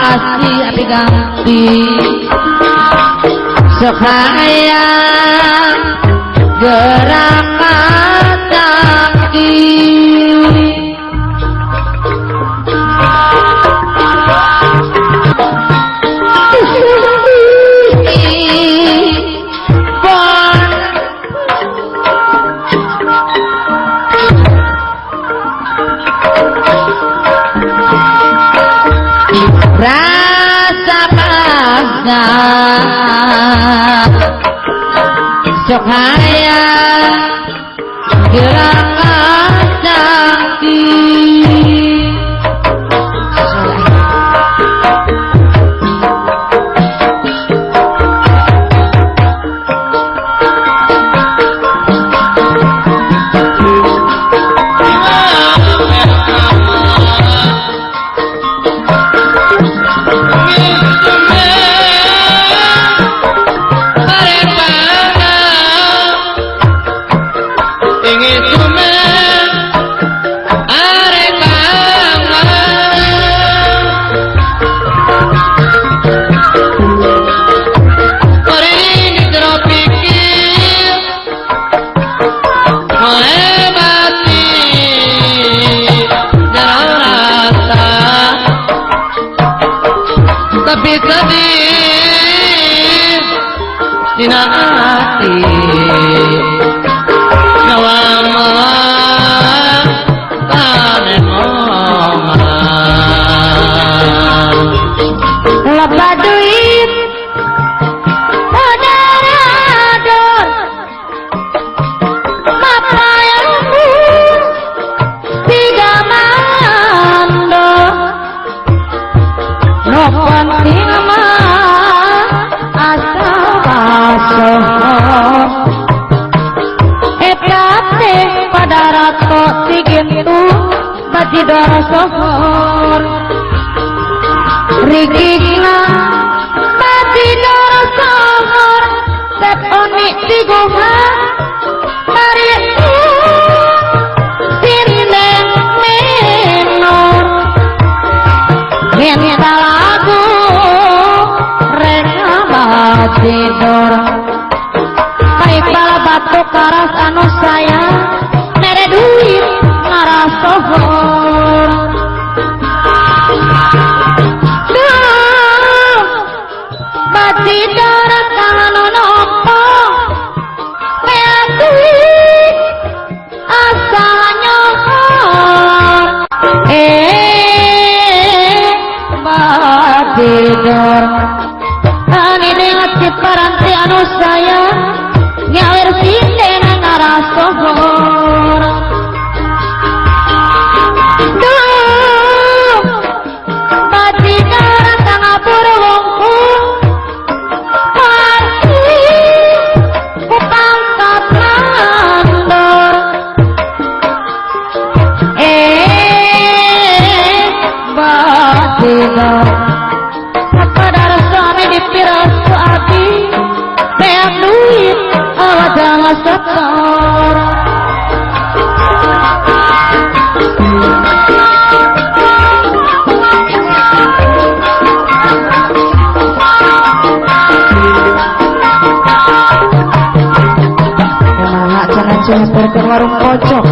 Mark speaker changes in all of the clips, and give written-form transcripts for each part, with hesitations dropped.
Speaker 1: asli api ganti supaya gerakan kaki rasa bangga supaya gerakan sakit dinati nawama panemoma lebat duit odaradon mapayangmu tiga mando no penting ekate pada rato tigintu bagi doro sohor rikikna bagi doro sohor seponi tiguha mariku sindeng menor minta lagu reka bagi doro batu karas anu saya mere duit ngaras sohor bati darah kanu nopo mere duit asal nyohor bati darah ani dengan si paranti anu saya nyawer sinden ngaras sohor duh bati darah tangapur wongku pasti kupangkat mandor bati darah apa darah suami dipiras ku abi beak duit jangan setor malah jangan pergi warung pojok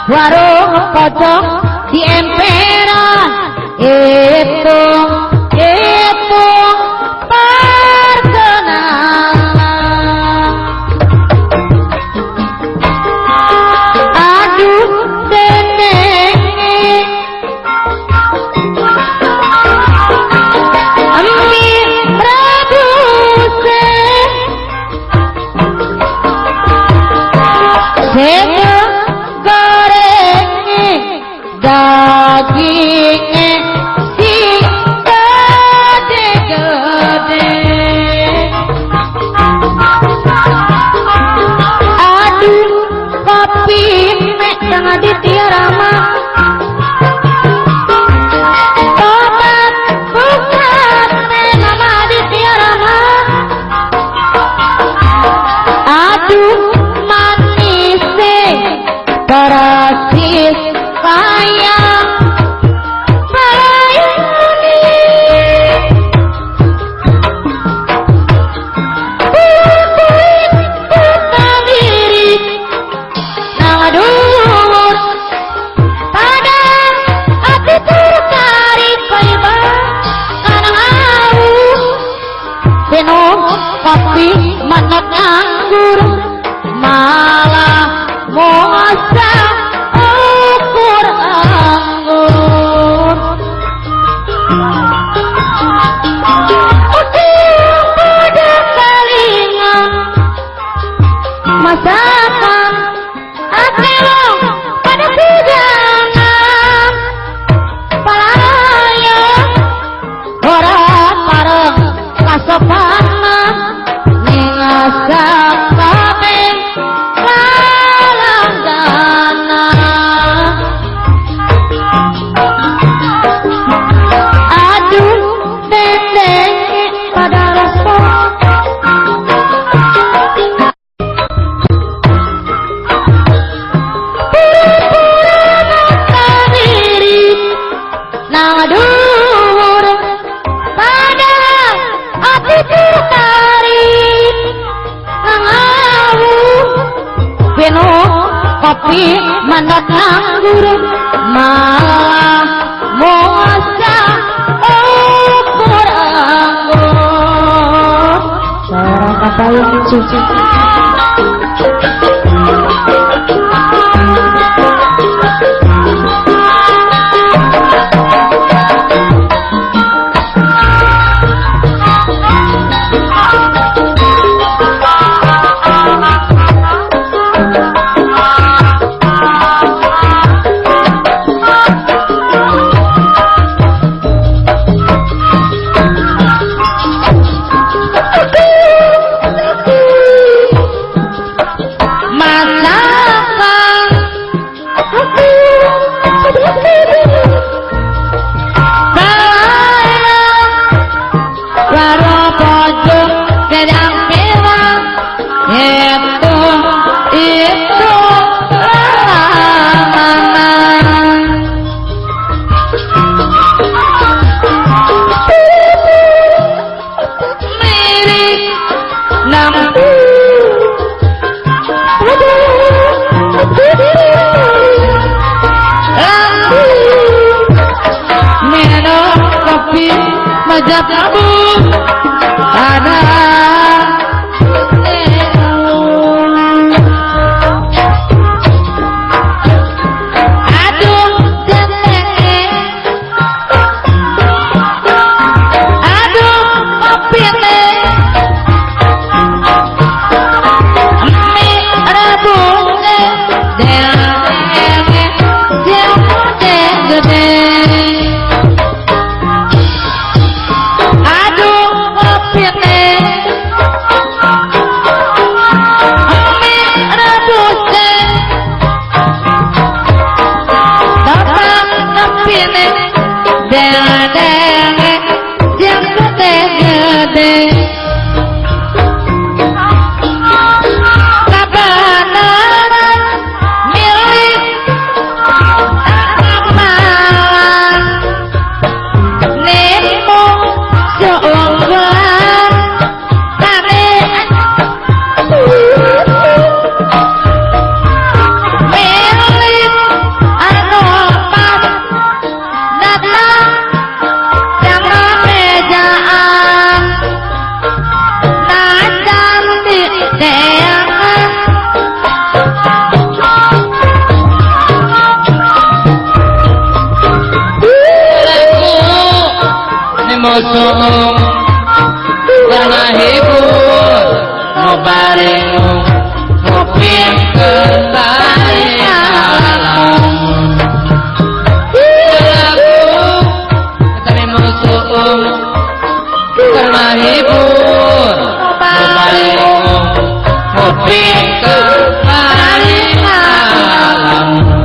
Speaker 1: warung pojok di emperan itu perkenalan. Aduh nenek ambi rebuse sego goreng dagingnya si gede-gede. Aduh kopi mek tengah ditiarama tomat bukan nama ditiarama. Aduh manisnya berasis sayang sayangni bukuin buka diri ngadur pada hati tertarik kaiba karena ngau penuh kopi manak anggur malah mosa ukur anggur. Udah pada kalingan masakan akhirong pada pijangan palaya orang pareng kasopanan ningasa kabeh kalanggana. Aduh nenek pada rasa pura-pura diri ngadur pada hati tertarik ngau penuh kopi mandat anggur malah mosa ukur anggur. Seorang kata yang suci majap labu ada aduh jatenge aduh kopiane ami rebune gede aduh kopiane
Speaker 2: musuh karena hibur ngobaring ngopin kembali alam lagu kami musuh karena hibur ngobaring ngopin kembali alam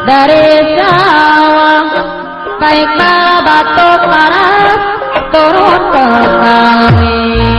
Speaker 1: dari sawah baik batu paras turun ke kali.